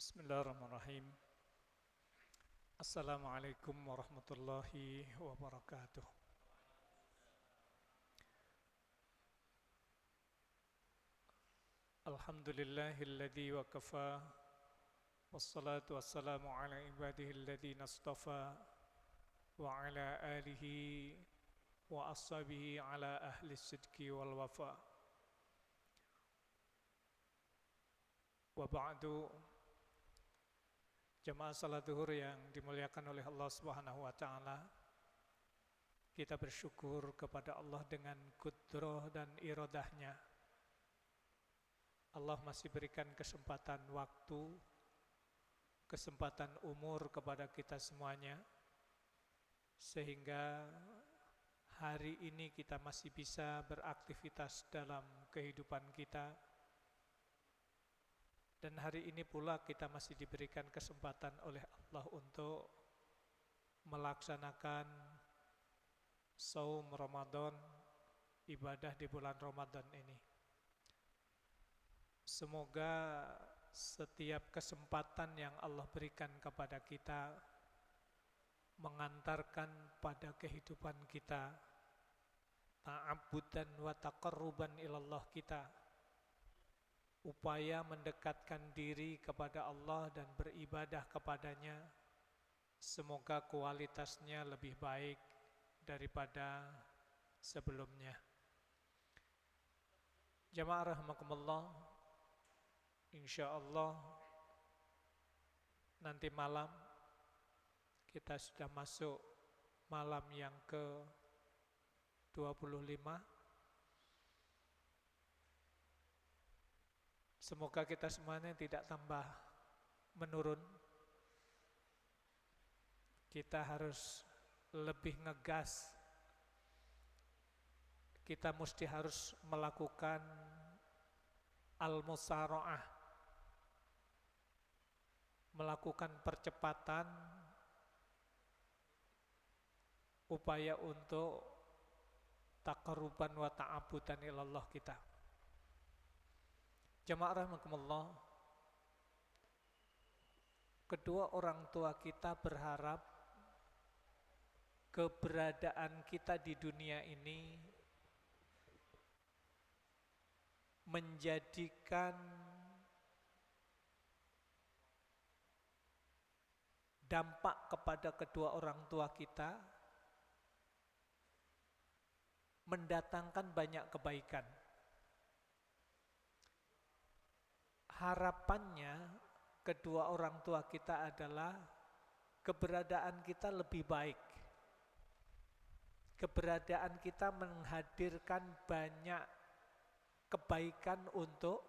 Bismillahirrahmanirrahim. Assalamualaikum warahmatullahi wabarakatuh. Alhamdulillahilladzi wa kafa, wassalatu wassalamu ala ibadihi alladhina astafa, wa ala alihi wa ashabihi ala ahli sidqi wal wafa. Wa ba'du, jemaah salat zuhur yang dimuliakan oleh Allah Subhanahu wa taala. Kita bersyukur kepada Allah dengan qudrah dan iradahnya. Allah masih berikan kesempatan waktu, kesempatan umur kepada kita semuanya, sehingga hari ini kita masih bisa beraktivitas dalam kehidupan kita. Dan hari ini pula kita masih diberikan kesempatan oleh Allah untuk melaksanakan saum Ramadan, ibadah di bulan Ramadan ini. Semoga setiap kesempatan yang Allah berikan kepada kita mengantarkan pada kehidupan kita ta'abbudan wa taqarruban ilallah kita, upaya mendekatkan diri kepada Allah dan beribadah kepadanya. Semoga kualitasnya lebih baik daripada sebelumnya. Jamaah rahimakumullah, insyaallah nanti malam kita sudah masuk malam yang ke-25. Semoga kita semuanya tidak tambah menurun. Kita harus lebih ngegas. Kita mesti harus melakukan al-musara'ah, melakukan percepatan upaya untuk taqarruban wa ta'abudan ilallah kita. Jamaah rahimakumullah, kedua orang tua kita berharap keberadaan kita di dunia ini menjadikan dampak kepada kedua orang tua kita, mendatangkan banyak kebaikan. Harapannya kedua orang tua kita adalah keberadaan kita lebih baik. Keberadaan kita menghadirkan banyak kebaikan untuk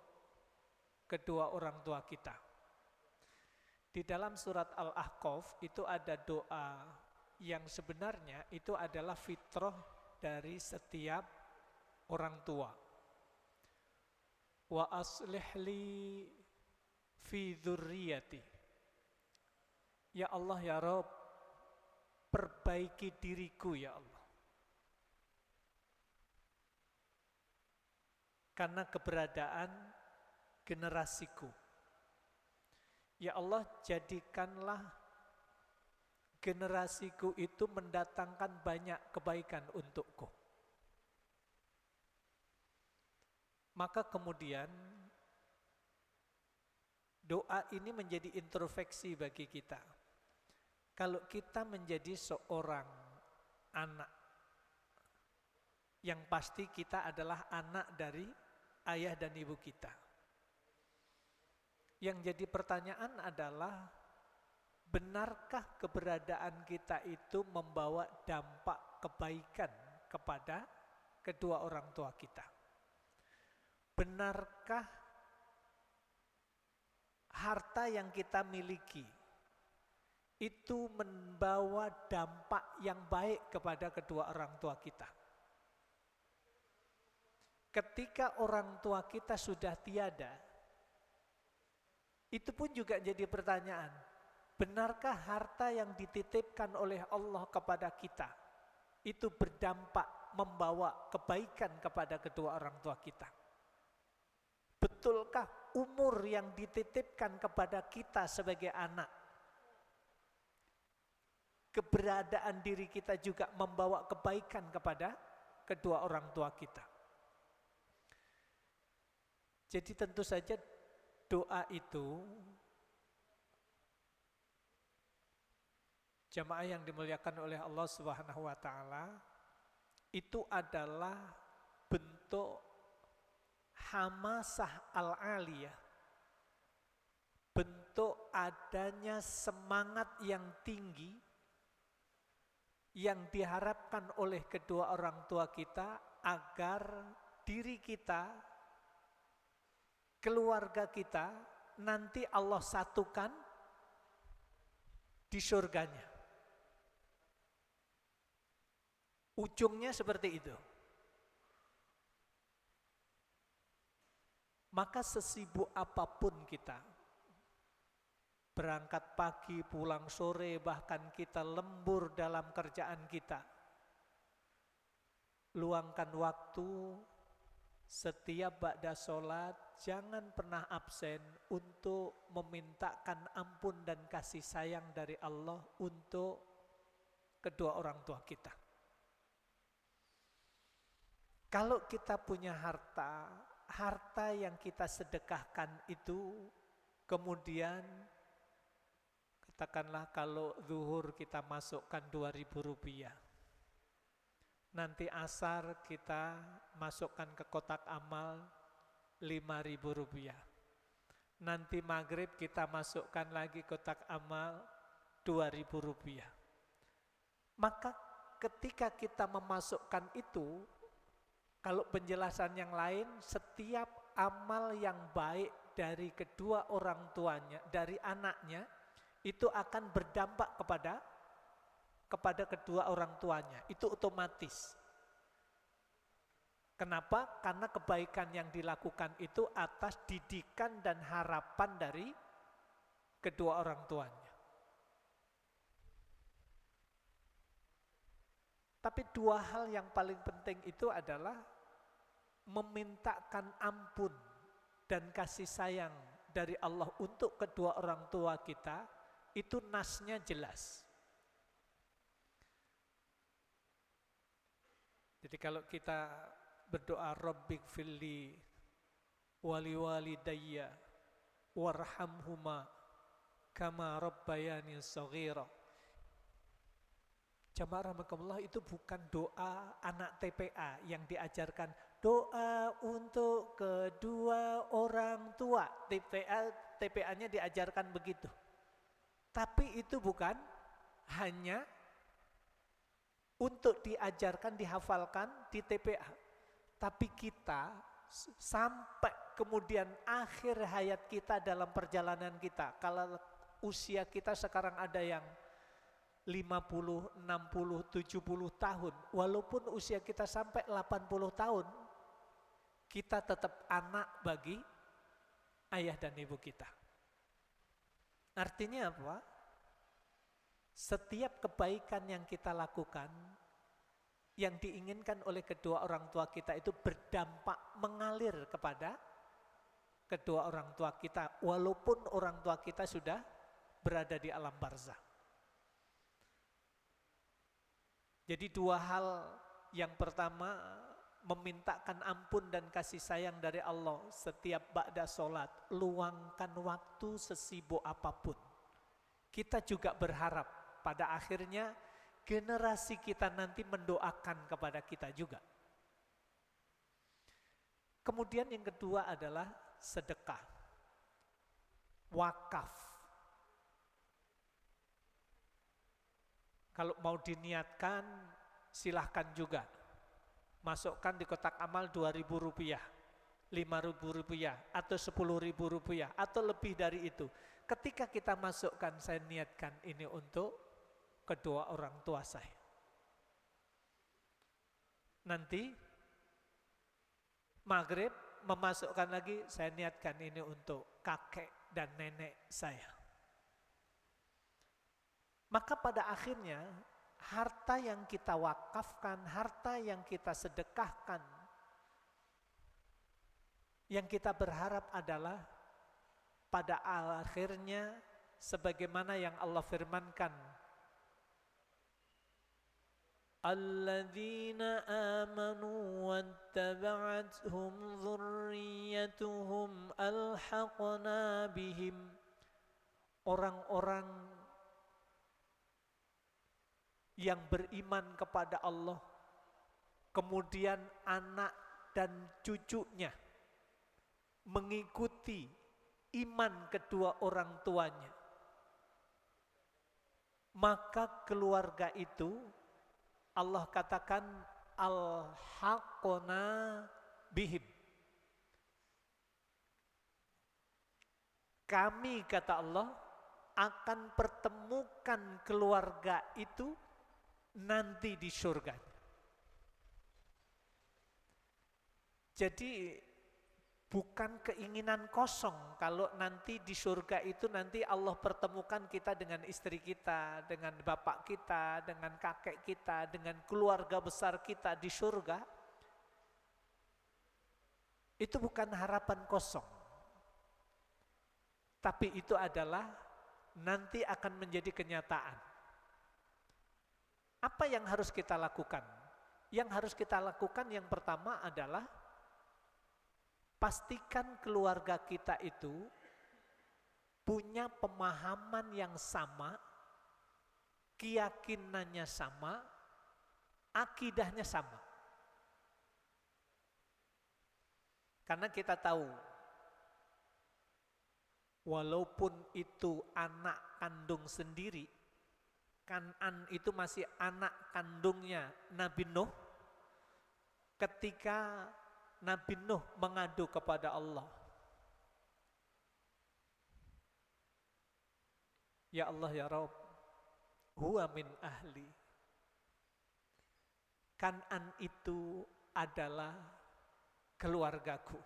kedua orang tua kita. Di dalam surat Al-Ahqaf itu ada doa yang sebenarnya itu adalah fitrah dari setiap orang tua. Wa aslih li fi dzurriyyati. Ya Allah ya Rabb, perbaiki diriku ya Allah. Karena keberadaan generasiku. Ya Allah, jadikanlah generasiku itu mendatangkan banyak kebaikan untukku. Maka kemudian doa ini menjadi introspeksi bagi kita. Kalau kita menjadi seorang anak, yang pasti kita adalah anak dari ayah dan ibu kita. Yang jadi pertanyaan adalah, benarkah keberadaan kita itu membawa dampak kebaikan kepada kedua orang tua kita? Benarkah harta yang kita miliki itu membawa dampak yang baik kepada kedua orang tua kita? Ketika orang tua kita sudah tiada, itu pun juga jadi pertanyaan. Benarkah harta yang dititipkan oleh Allah kepada kita itu berdampak membawa kebaikan kepada kedua orang tua kita? Betulkah umur yang dititipkan kepada kita sebagai anak, keberadaan diri kita juga membawa kebaikan kepada kedua orang tua kita? Jadi tentu saja doa itu, jamaah yang dimuliakan oleh Allah Subhanahu wa taala, itu adalah bentuk hamasah al-aliyah, bentuk adanya semangat yang tinggi yang diharapkan oleh kedua orang tua kita agar diri kita, keluarga kita nanti Allah satukan di surganya. Ujungnya seperti itu. Maka sesibuk apapun kita, berangkat pagi, pulang sore, bahkan kita lembur dalam kerjaan kita, luangkan waktu setiap ba'da sholat, jangan pernah absen untuk memintakan ampun dan kasih sayang dari Allah untuk kedua orang tua kita. Kalau kita punya harta yang kita sedekahkan itu, kemudian katakanlah kalau zuhur kita masukkan 2.000 rupiah, nanti asar kita masukkan ke kotak amal 5.000 rupiah, nanti maghrib kita masukkan lagi kotak amal 2.000 rupiah. Maka ketika kita memasukkan itu, kalau penjelasan yang lain, setiap amal yang baik dari kedua orang tuanya, dari anaknya, itu akan berdampak kepada kedua orang tuanya. Itu otomatis. Kenapa? Karena kebaikan yang dilakukan itu atas didikan dan harapan dari kedua orang tuanya. Tapi dua hal yang paling penting itu adalah memintakan ampun dan kasih sayang dari Allah untuk kedua orang tua kita, itu nasnya jelas. Jadi kalau kita berdoa Rabbik filli wali walidayya warhamhuma kama rabbayani shaghira, jamaah rahimakumullah, itu bukan doa anak TPA yang diajarkan doa untuk kedua orang tua. TPA-nya diajarkan begitu. Tapi itu bukan hanya untuk diajarkan, dihafalkan di TPA. Tapi kita sampai kemudian akhir hayat kita dalam perjalanan kita, kalau usia kita sekarang ada yang 50, 60, 70 tahun, walaupun usia kita sampai 80 tahun, kita tetap anak bagi ayah dan ibu kita. Artinya apa? Setiap kebaikan yang kita lakukan, yang diinginkan oleh kedua orang tua kita itu berdampak mengalir kepada kedua orang tua kita, walaupun orang tua kita sudah berada di alam barzakh. Jadi dua hal, yang pertama memintakan ampun dan kasih sayang dari Allah setiap ba'da sholat, luangkan waktu sesibuk apapun. Kita juga berharap pada akhirnya generasi kita nanti mendoakan kepada kita juga. Kemudian yang kedua adalah sedekah, wakaf. Kalau mau diniatkan silahkan juga. Masukkan di kotak amal 2.000 rupiah, 5.000 rupiah, atau 10.000 rupiah, atau lebih dari itu. Ketika kita masukkan, saya niatkan ini untuk kedua orang tua saya. Nanti maghrib memasukkan lagi, saya niatkan ini untuk kakek dan nenek saya. Maka pada akhirnya harta yang kita wakafkan, harta yang kita sedekahkan, Yang kita berharap adalah pada akhirnya sebagaimana yang Allah firmankan, alladzina amanu wattaba'athum dzurriyyatuhum alhaqna bihim, orang-orang yang beriman kepada Allah, kemudian anak dan cucunya mengikuti iman kedua orang tuanya, maka keluarga itu Allah katakan alhaqna bihim. Kami, kata Allah, akan pertemukan keluarga itu nanti di surga. Jadi bukan keinginan kosong kalau nanti di surga itu nanti Allah pertemukan kita dengan istri kita, dengan bapak kita, dengan kakek kita, dengan keluarga besar kita di surga. Itu bukan harapan kosong. Tapi itu adalah nanti akan menjadi kenyataan. Apa yang harus kita lakukan? Yang harus kita lakukan yang pertama adalah pastikan keluarga kita itu punya pemahaman yang sama, keyakinannya sama, akidahnya sama. Karena kita tahu, walaupun itu anak kandung sendiri, Kan'an itu masih anak kandungnya Nabi Nuh, ketika Nabi Nuh mengadu kepada Allah, ya Allah ya Rabb, huwa min ahli. Kan'an itu adalah keluargaku.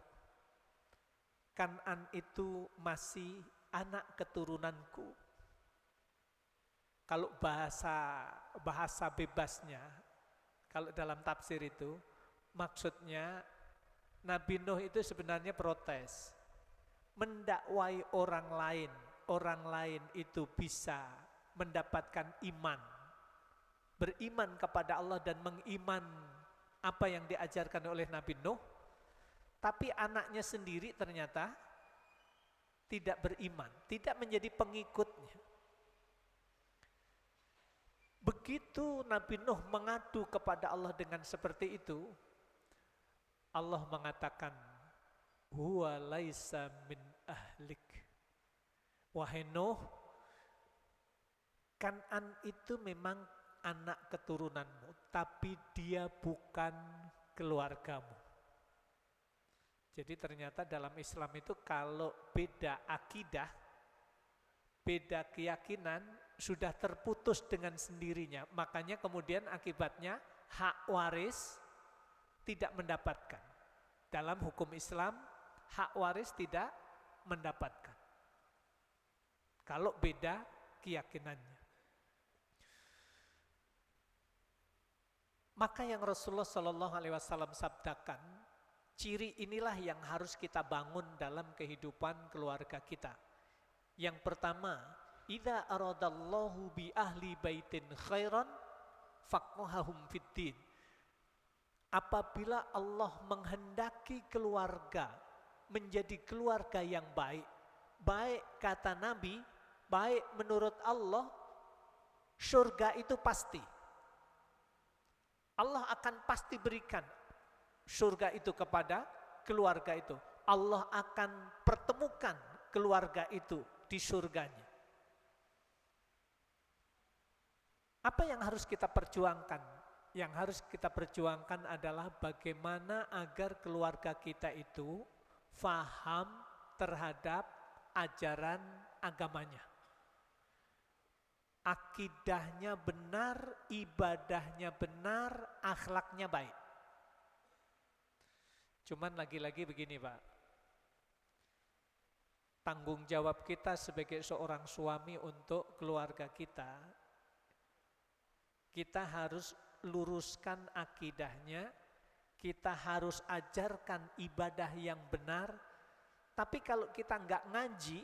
Kan'an itu masih anak keturunanku. Kalau bahasa bebasnya, kalau dalam tafsir itu, maksudnya Nabi Nuh itu sebenarnya protes, mendakwai orang lain itu bisa mendapatkan iman, beriman kepada Allah dan mengiman apa yang diajarkan oleh Nabi Nuh, tapi anaknya sendiri ternyata tidak beriman, tidak menjadi pengikutnya. Begitu Nabi Nuh mengadu kepada Allah dengan seperti itu, Allah mengatakan, huwa laisa min ahlik. Wahai Nuh, Kan'an itu memang anak keturunanmu, tapi dia bukan keluargamu. Jadi ternyata dalam Islam itu kalau beda akidah, beda keyakinan, sudah terputus dengan sendirinya. Makanya kemudian akibatnya hak waris tidak mendapatkan. Dalam hukum Islam, hak waris tidak mendapatkan kalau beda keyakinannya. Maka yang Rasulullah SAW sabdakan, ciri inilah yang harus kita bangun dalam kehidupan keluarga kita. Yang pertama, idza aradallahu bi ahli baitin khairan faqahahum fiddin. Apabila Allah menghendaki keluarga menjadi keluarga yang baik, baik kata Nabi, baik menurut Allah, surga itu pasti. Allah akan pasti berikan surga itu kepada keluarga itu. Allah akan pertemukan keluarga itu di surganya. Apa yang harus kita perjuangkan? Yang harus kita perjuangkan adalah bagaimana agar keluarga kita itu faham terhadap ajaran agamanya. Akidahnya benar, ibadahnya benar, akhlaknya baik. Cuman lagi-lagi begini Pak, tanggung jawab kita sebagai seorang suami untuk keluarga kita harus luruskan akidahnya, kita harus ajarkan ibadah yang benar. Tapi kalau kita nggak ngaji,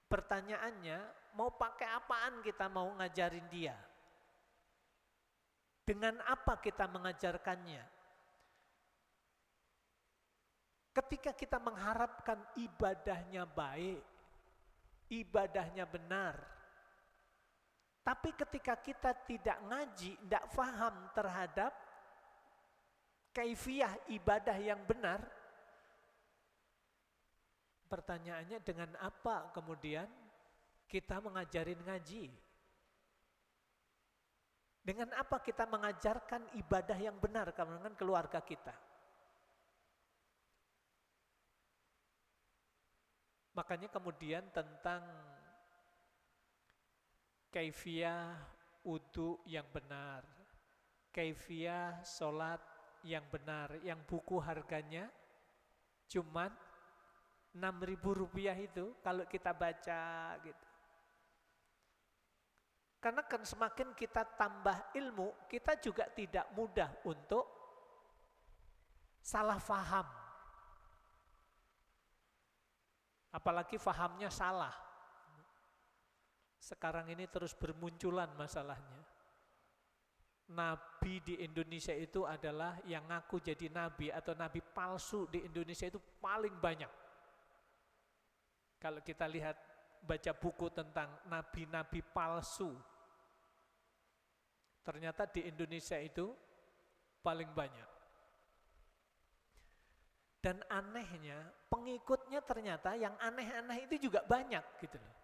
pertanyaannya mau pakai apaan kita mau ngajarin dia? Dengan apa kita mengajarkannya? Ketika kita mengharapkan ibadahnya baik, ibadahnya benar, tapi ketika kita tidak ngaji, tidak paham terhadap kaifiyah ibadah yang benar, pertanyaannya dengan apa kemudian kita mengajarin ngaji? Dengan apa kita mengajarkan ibadah yang benar dengan keluarga kita? Makanya kemudian tentang kaifiyah wudu yang benar, kaifiyah sholat yang benar, yang buku harganya cuman Rp6.000 itu kalau kita baca gitu. Karena kan semakin kita tambah ilmu, kita juga tidak mudah untuk salah faham. Apalagi fahamnya salah. Sekarang ini terus bermunculan masalahnya. Nabi di Indonesia itu adalah yang ngaku jadi nabi atau nabi palsu di Indonesia itu paling banyak. Kalau kita lihat baca buku tentang nabi-nabi palsu, ternyata di Indonesia itu paling banyak. Dan anehnya, pengikutnya ternyata yang aneh-aneh itu juga banyak gitu loh.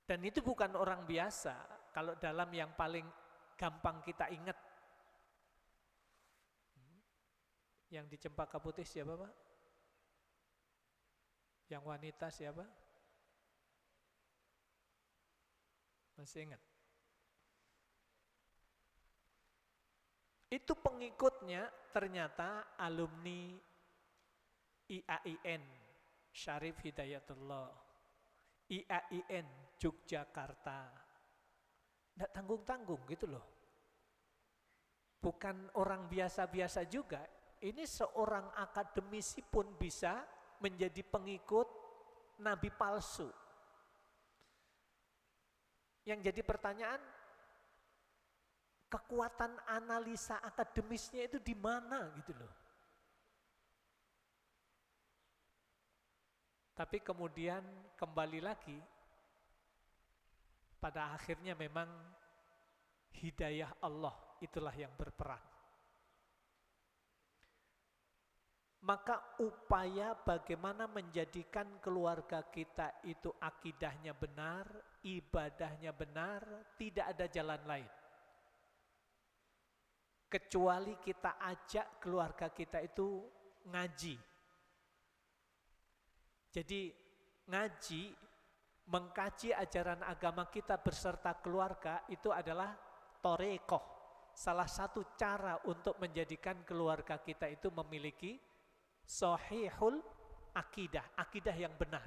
Dan itu bukan orang biasa, kalau dalam yang paling gampang kita ingat. Yang di Cempaka Putih siapa Pak? Yang wanita siapa? Masih ingat? Itu pengikutnya ternyata alumni IAIN, Syarif Hidayatullah, IAIN Yogyakarta. Nggak tanggung-tanggung gitu loh. Bukan orang biasa-biasa juga. Ini seorang akademisi pun bisa menjadi pengikut nabi palsu. Yang jadi pertanyaan, kekuatan analisa akademisnya itu di mana gitu loh. Tapi kemudian kembali lagi, pada akhirnya memang hidayah Allah itulah yang berperan. Maka upaya bagaimana menjadikan keluarga kita itu akidahnya benar, ibadahnya benar, tidak ada jalan lain. Kecuali kita ajak keluarga kita itu ngaji. Jadi ngaji, mengkaji ajaran agama kita beserta keluarga itu adalah torekoh. Salah satu cara untuk menjadikan keluarga kita itu memiliki sahihul akidah, akidah yang benar.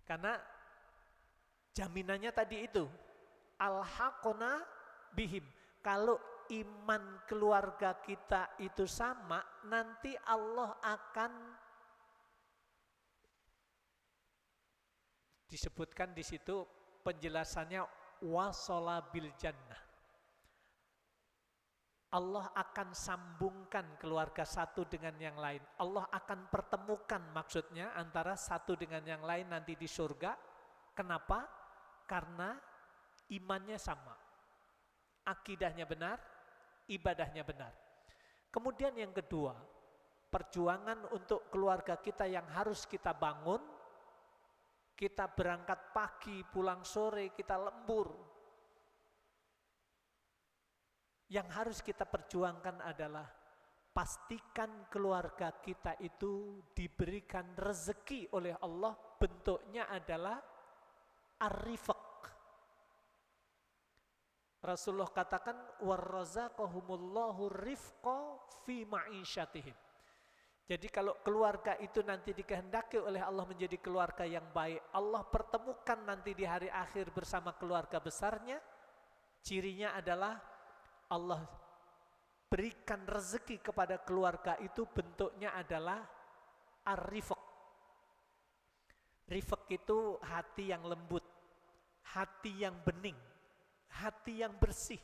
Karena jaminannya tadi itu, alhaqona bihim. Kalau iman keluarga kita itu sama, nanti Allah akan disebutkan di situ penjelasannya wasala bil jannah. Allah akan sambungkan keluarga satu dengan yang lain. Allah akan pertemukan maksudnya antara satu dengan yang lain nanti di surga. Kenapa? Karena imannya sama. Akidahnya benar, ibadahnya benar. Kemudian yang kedua, perjuangan untuk keluarga kita yang harus kita bangun. Kita berangkat pagi, pulang sore, kita lembur. Yang harus kita perjuangkan adalah pastikan keluarga kita itu diberikan rezeki oleh Allah, bentuknya adalah ar-rifq. Rasulullah katakan warrazaqahumullahu rifqa fi ma'isyatihim. Jadi kalau keluarga itu nanti dikehendaki oleh Allah menjadi keluarga yang baik, Allah pertemukan nanti di hari akhir bersama keluarga besarnya, Cirinya adalah Allah berikan rezeki kepada keluarga itu bentuknya adalah ar-rifq. Rifq itu hati yang lembut, hati yang bening, hati yang bersih.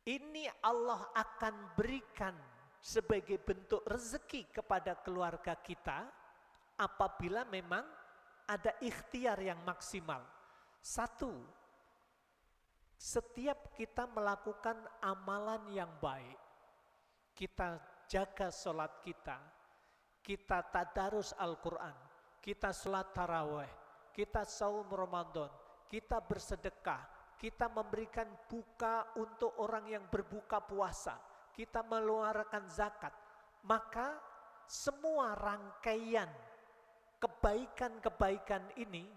Ini Allah akan berikan sebagai bentuk rezeki kepada keluarga kita apabila memang ada ikhtiar yang maksimal. Satu, setiap kita melakukan amalan yang baik, kita jaga sholat kita tadarus Al-Quran, kita sholat tarawih, kita saum Ramadan, kita bersedekah, kita memberikan buka untuk orang yang berbuka puasa, kita mengeluarkan zakat, maka semua rangkaian kebaikan-kebaikan ini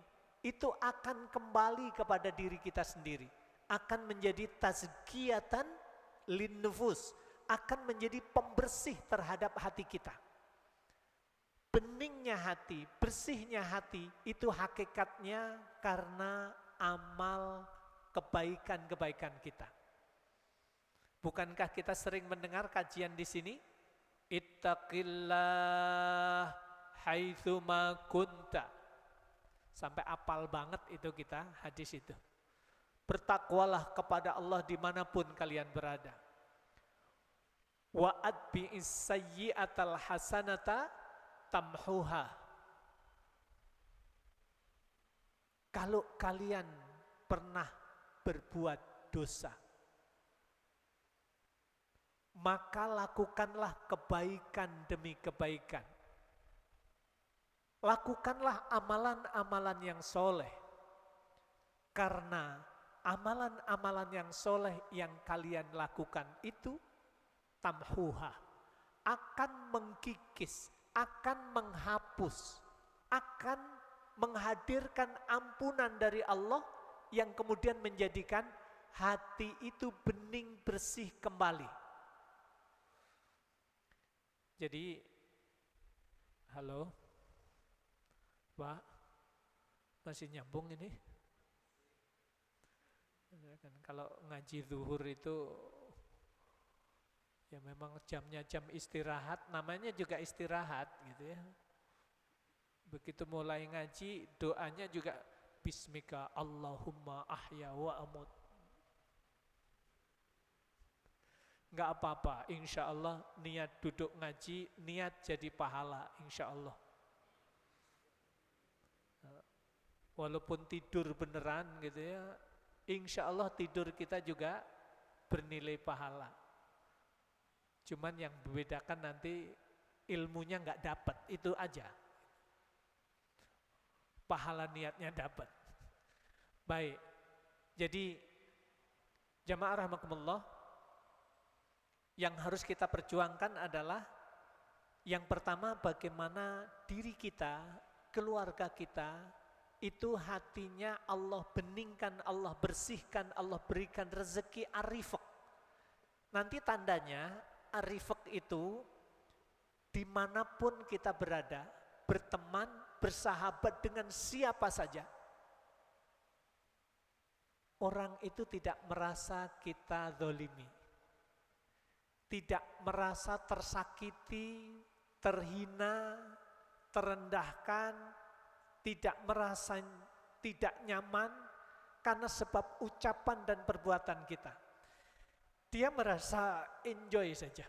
itu akan kembali kepada diri kita sendiri, akan menjadi tazkiyatan linnufus, akan menjadi pembersih terhadap hati kita. Beningnya hati, bersihnya hati itu hakikatnya karena amal kebaikan-kebaikan kita. Bukankah kita sering mendengar kajian di sini? Ittaqillah haitsu ma kunta. Sampai apal banget itu kita hadis itu. Bertakwalah kepada Allah dimanapun kalian berada. Wa atbi'is sayyi'atal hasanata tamhuha. Kalau kalian pernah berbuat dosa, maka lakukanlah kebaikan demi kebaikan. Lakukanlah amalan-amalan yang soleh. Karena amalan-amalan yang soleh yang kalian lakukan itu tamhuha, akan mengkikis, akan menghapus, akan menghadirkan ampunan dari Allah yang kemudian menjadikan hati itu bening bersih kembali. Jadi, halo, Pak, masih nyambung ini? Kalau ngaji zuhur itu ya memang jamnya jam istirahat, namanya juga istirahat gitu ya. Begitu mulai ngaji, doanya juga Bismika Allahumma ahya wa amut. Enggak apa-apa, insya Allah niat duduk ngaji, niat jadi pahala, insya Allah. Walaupun tidur beneran gitu ya, insya Allah tidur kita juga bernilai pahala. Cuman yang membedakan nanti ilmunya nggak dapat, itu aja. Pahala niatnya dapat. Baik, jadi jamaah rahimakumullah, yang harus kita perjuangkan adalah yang pertama bagaimana diri kita, keluarga kita, itu hatinya Allah beningkan, Allah bersihkan, Allah berikan rezeki ar-rifq. Nanti tandanya ar-rifq itu dimanapun kita berada, berteman, bersahabat dengan siapa saja, orang itu tidak merasa kita zalimi, tidak merasa tersakiti, terhina, terendahkan, tidak merasa tidak nyaman karena sebab ucapan dan perbuatan kita. Dia merasa enjoy saja.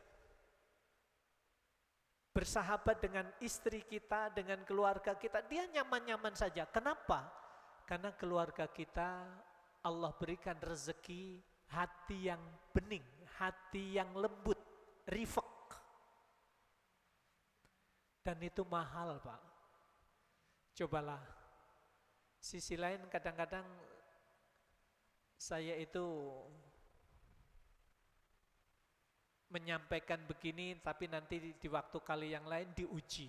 Bersahabat dengan istri kita, dengan keluarga kita, dia nyaman-nyaman saja. Kenapa? Karena keluarga kita Allah berikan rezeki hati yang bening, hati yang lembut, rifq. Dan itu mahal, Pak. Cobalah. Sisi lain kadang-kadang saya itu menyampaikan begini, tapi nanti di waktu kali yang lain diuji.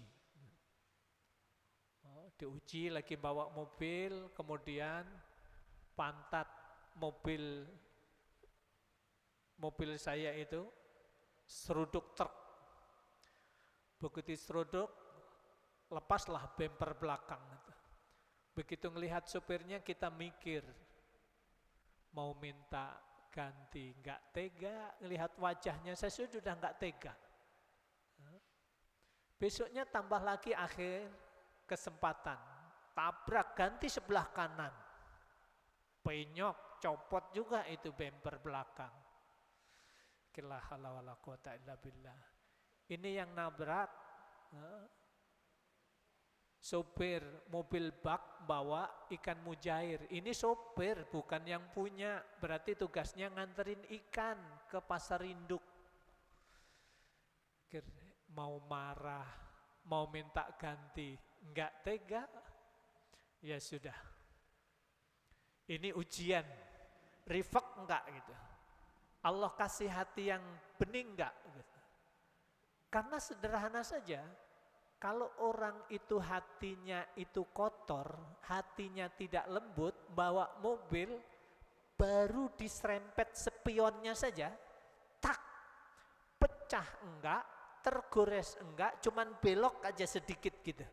Diuji lagi bawa mobil, kemudian pantat mobil saya itu seruduk truk. Begitu seruduk, lepaslah bemper belakang. Begitu ngelihat supirnya kita mikir, mau minta ganti, nggak tega. Ngelihat wajahnya saya sudah nggak tega. Besoknya tambah lagi akhir kesempatan, tabrak ganti sebelah kanan, penyok, copot juga itu bemper belakang. La haula wala quwata illa billah. Ini yang nabrak sopir mobil bak bawa ikan mujair. Ini sopir bukan yang punya, berarti tugasnya nganterin ikan ke pasar induk. Mau marah, mau minta ganti, enggak tega. Ya sudah, ini ujian, rifaq enggak gitu. Allah kasih hati yang bening enggak gitu. Karena sederhana saja, kalau orang itu hatinya itu kotor, hatinya tidak lembut, bawa mobil, baru diserempet spionnya saja, tak, pecah enggak, tergores enggak, cuman belok aja sedikit gitu.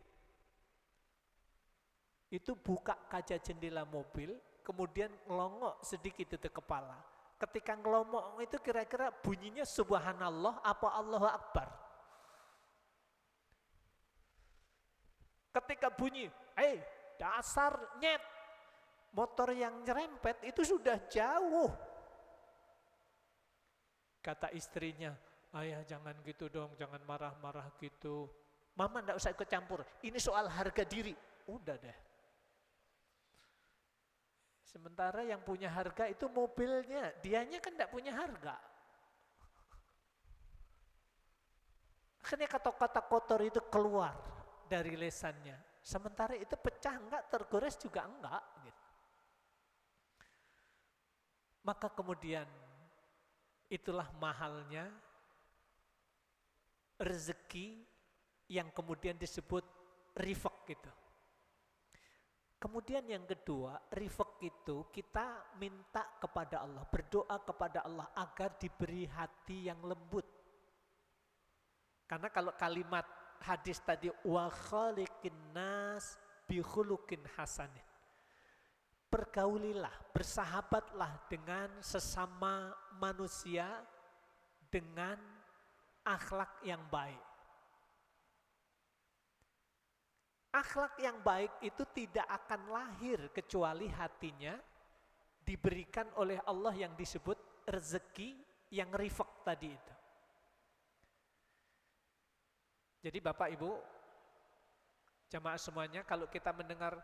Itu buka kaca jendela mobil, kemudian ngelongok sedikit itu kepala. Ketika ngelongok itu kira-kira bunyinya subhanallah apa Allahu Akbar. Ketika bunyi, dasar nyet, motor yang nyerempet itu sudah jauh. Kata istrinya, ayah jangan gitu dong, jangan marah-marah gitu. Mama enggak usah ikut campur, ini soal harga diri. Udah deh. Sementara yang punya harga itu mobilnya, dianya kan enggak punya harga. Akhirnya kata-kata kotor itu keluar dari lesannya. Sementara itu pecah enggak, tergores juga enggak. Gitu. Maka kemudian itulah mahalnya rezeki yang kemudian disebut rifaq gitu. Kemudian yang kedua, rifaq itu kita minta kepada Allah, berdoa kepada Allah agar diberi hati yang lembut. Karena kalau kalimat hadis tadi wa khaliqin nas bi khuluqin hasanin. Pergaulilah, bersahabatlah dengan sesama manusia dengan akhlak yang baik. Akhlak yang baik itu tidak akan lahir kecuali hatinya diberikan oleh Allah yang disebut rezeki yang rifaq tadi itu. Jadi Bapak Ibu, jamaah semuanya, kalau kita mendengar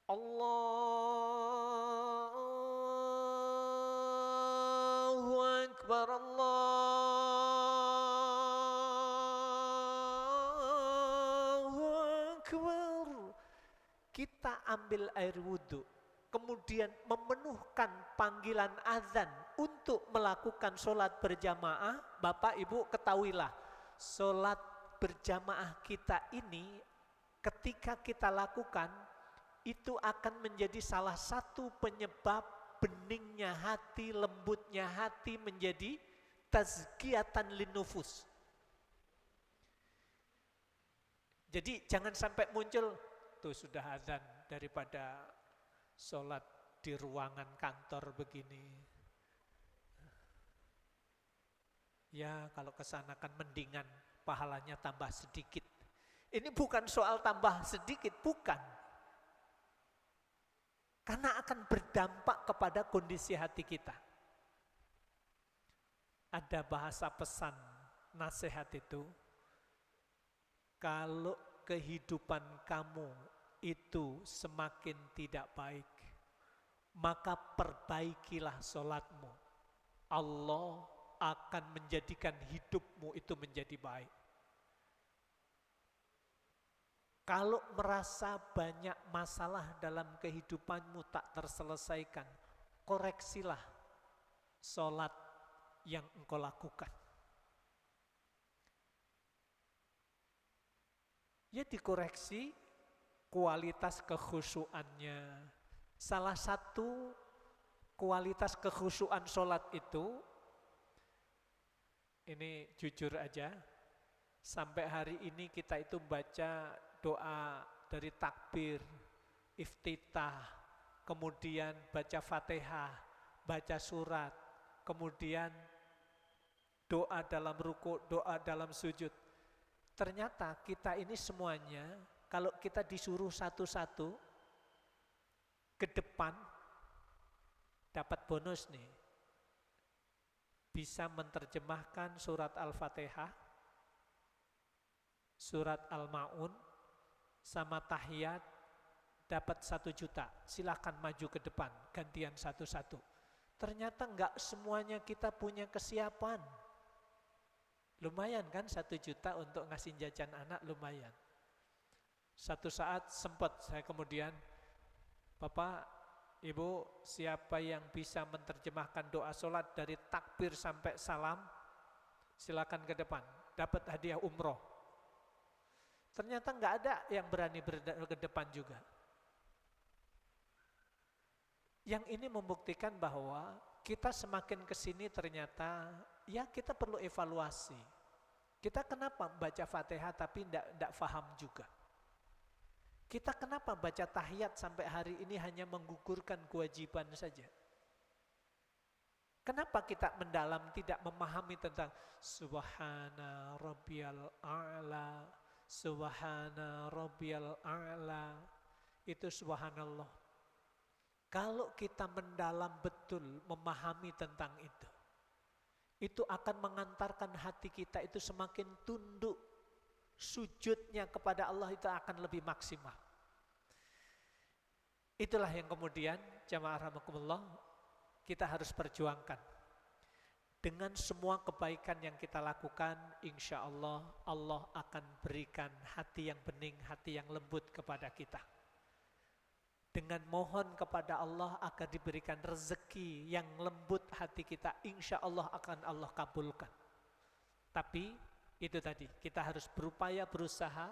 Allahu Akbar, Allahu Akbar, kita ambil air wudhu, kemudian memenuhkan panggilan azan untuk melakukan sholat berjamaah. Bapak Ibu ketahuilah, sholat berjamaah kita ini ketika kita lakukan itu akan menjadi salah satu penyebab beningnya hati, lembutnya hati menjadi tazkiyatan linnufus. Jadi jangan sampai muncul tuh sudah azan daripada sholat di ruangan kantor begini. Ya kalau kesana kan mendingan pahalanya tambah sedikit. Ini bukan soal tambah sedikit, bukan. Karena akan berdampak kepada kondisi hati kita. Ada bahasa pesan nasihat itu, kalau kehidupan kamu itu semakin tidak baik, maka perbaikilah sholatmu. Allah akan menjadikan hidupmu itu menjadi baik. Kalau merasa banyak masalah dalam kehidupanmu tak terselesaikan, koreksilah sholat yang engkau lakukan. Ya dikoreksi kualitas kekhusyuannya. Salah satu kualitas kekhusyuan sholat itu, ini jujur aja, sampai hari ini kita itu baca doa dari takbir iftitah, kemudian baca Fatihah, baca surat, kemudian doa dalam ruku, doa dalam sujud. Ternyata kita ini semuanya, kalau kita disuruh satu-satu ke depan, dapat bonus nih. Bisa menerjemahkan surat Al-Fatihah, surat Al-Ma'un, sama tahiyat, dapat 1 juta. Silakan maju ke depan, gantian satu-satu. Ternyata enggak semuanya kita punya kesiapan. Lumayan kan 1 juta untuk ngasih jajan anak, lumayan. Satu saat sempat saya kemudian, Bapak, Ibu, siapa yang bisa menerjemahkan doa sholat dari takbir sampai salam, silakan ke depan, dapat hadiah umroh. Ternyata enggak ada yang berani ke depan juga. Yang ini membuktikan bahwa kita semakin kesini ternyata, ya kita perlu evaluasi. Kita kenapa baca Fatihah tapi tidak faham juga? Kita kenapa baca tahiyat sampai hari ini hanya menggugurkan kewajiban saja? Kenapa kita mendalam tidak memahami tentang Subhana Rabbiyal A'la, Subhana Rabbiyal A'la, itu subhanallah. Kalau kita mendalam betul memahami tentang itu akan mengantarkan hati kita itu semakin tunduk. Sujudnya kepada Allah itu akan lebih maksimal. Itulah yang kemudian jamaah rahimakumullah kita harus perjuangkan. Dengan semua kebaikan yang kita lakukan, insya Allah, Allah akan berikan hati yang bening, hati yang lembut kepada kita. Dengan mohon kepada Allah agar diberikan rezeki yang lembut hati kita, insya Allah akan Allah kabulkan. Tapi itu tadi, kita harus berupaya berusaha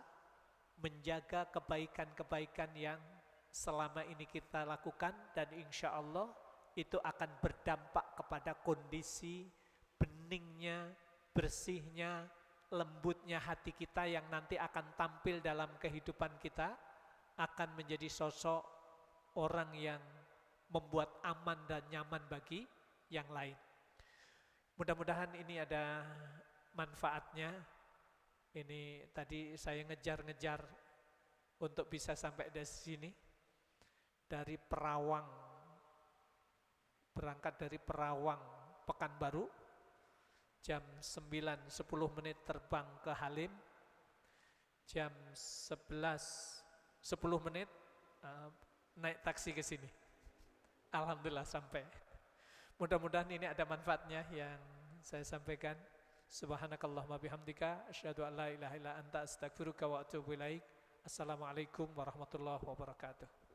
menjaga kebaikan-kebaikan yang selama ini kita lakukan, dan insya Allah itu akan berdampak kepada kondisi beningnya, bersihnya, lembutnya hati kita yang nanti akan tampil dalam kehidupan kita, akan menjadi sosok orang yang membuat aman dan nyaman bagi yang lain. Mudah-mudahan ini ada manfaatnya. Ini tadi saya ngejar-ngejar untuk bisa sampai di sini. Dari Perawang, berangkat dari Perawang Pekanbaru, jam 9.10 menit terbang ke Halim, jam 11.10 menit naik taksi ke sini. Alhamdulillah sampai. Mudah-mudahan ini ada manfaatnya yang saya sampaikan. Subhanakallahumma bihamdika asyhadu an la ilaha illa anta astaghfiruka wa atubu ilaik. Assalamualaikum warahmatullahi wabarakatuh.